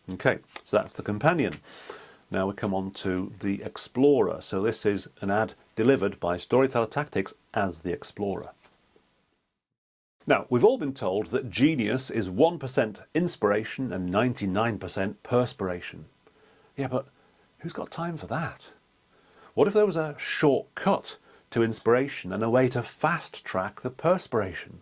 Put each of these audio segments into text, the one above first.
Okay, so that's the companion. Now we come on to the explorer. So this is an ad delivered by Storyteller Tactics as the explorer. Now, we've all been told that genius is 1% inspiration and 99% perspiration. Yeah, but who's got time for that? What if there was a shortcut to inspiration and a way to fast-track the perspiration?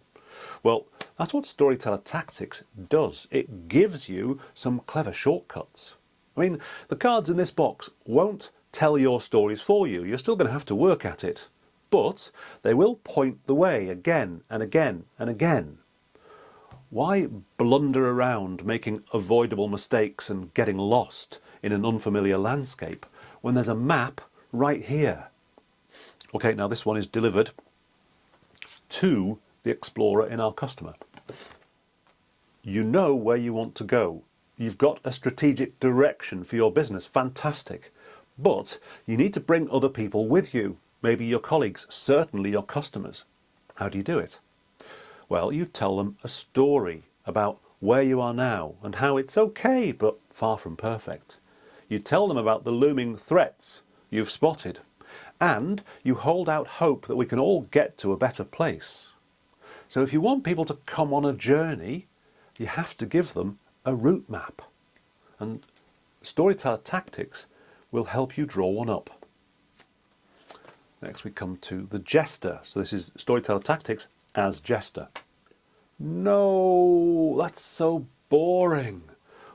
Well, that's what Storyteller Tactics does. It gives you some clever shortcuts. I mean, the cards in this box won't tell your stories for you. You're still going to have to work at it. But they will point the way again and again and again. Why blunder around making avoidable mistakes and getting lost in an unfamiliar landscape when there's a map right here? Okay, now this one is delivered to the explorer in our customer. You know where you want to go. You've got a strategic direction for your business. Fantastic. But you need to bring other people with you. Maybe your colleagues, certainly your customers. How do you do it? Well, you tell them a story about where you are now and how it's okay, but far from perfect. You tell them about the looming threats you've spotted, and you hold out hope that we can all get to a better place. So if you want people to come on a journey, you have to give them a route map. And Storyteller Tactics will help you draw one up. Next we come to the Jester. So this is Storyteller Tactics as Jester. No, that's so boring.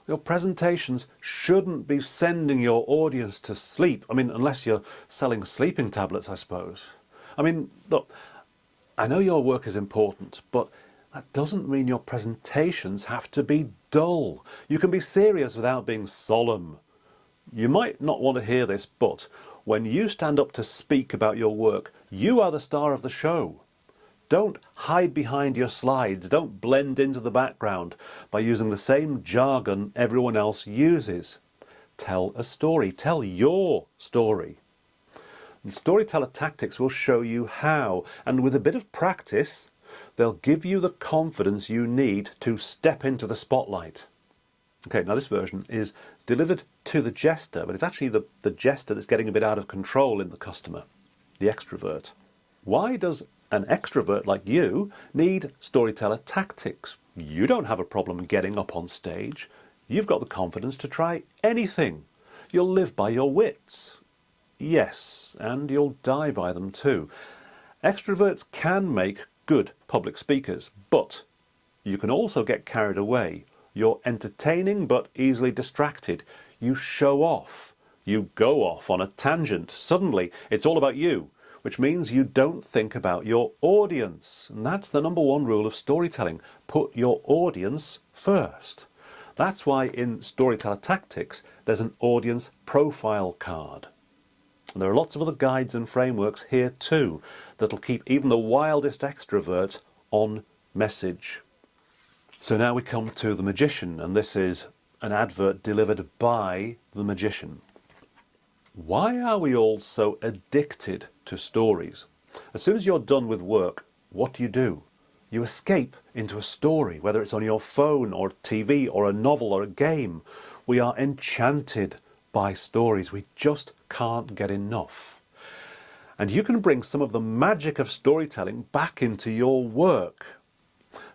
Your presentations shouldn't be sending your audience to sleep. I mean, unless you're selling sleeping tablets, I suppose. I mean, look, I know your work is important, but that doesn't mean your presentations have to be dull. You can be serious without being solemn. You might not want to hear this, but when you stand up to speak about your work, you are the star of the show. Don't hide behind your slides. Don't blend into the background by using the same jargon everyone else uses. Tell a story. Tell your story. And Storyteller Tactics will show you how, and with a bit of practice, they'll give you the confidence you need to step into the spotlight. Okay, now this version is delivered to the Jester, but it's actually the Jester that's getting a bit out of control in the customer, the extrovert. Why does an extrovert like you need Storyteller Tactics? You don't have a problem getting up on stage. You've got the confidence to try anything. You'll live by your wits. Yes, and you'll die by them too. Extroverts can make good public speakers, but you can also get carried away. You're entertaining but easily distracted. You show off. You go off on a tangent. Suddenly, it's all about you, which means you don't think about your audience. And that's the #1 rule of storytelling. Put your audience first. That's why in Storyteller Tactics, there's an audience profile card. And there are lots of other guides and frameworks here too that'll keep even the wildest extrovert on message. So now we come to the Magician, and this is an advert delivered by the Magician. Why are we all so addicted to stories? As soon as you're done with work, what do? You escape into a story, whether it's on your phone or TV or a novel or a game. We are enchanted by stories. We just can't get enough. And you can bring some of the magic of storytelling back into your work.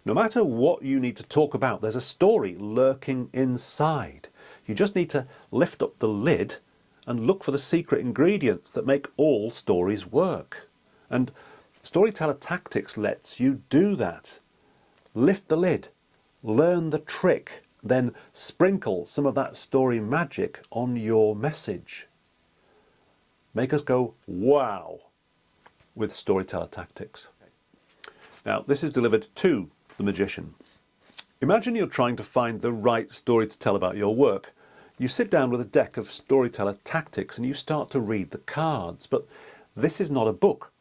No matter what you need to talk about, there's a story lurking inside. You just need to lift up the lid and look for the secret ingredients that make all stories work. And Storyteller Tactics lets you do that. Lift the lid, learn the trick, then sprinkle some of that story magic on your message. Make us go, wow, with Storyteller Tactics. Now, this is delivered to the Magician. Imagine you're trying to find the right story to tell about your work. You sit down with a deck of Storyteller Tactics and you start to read the cards, but this is not a book.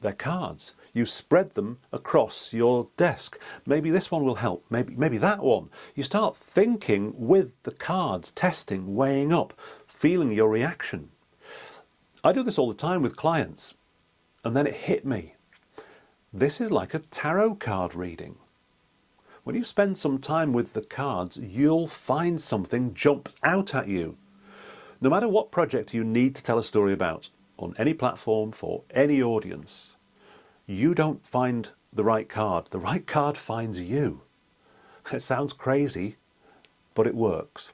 They're cards. You spread them across your desk. Maybe this one will help, maybe that one. You start thinking with the cards, testing, weighing up, feeling your reaction. I do this all the time with clients, and then it hit me. This is like a tarot card reading. When you spend some time with the cards, you'll find something jump out at you. No matter what project you need to tell a story about, on any platform, for any audience, you don't find the right card. The right card finds you. It sounds crazy, but it works.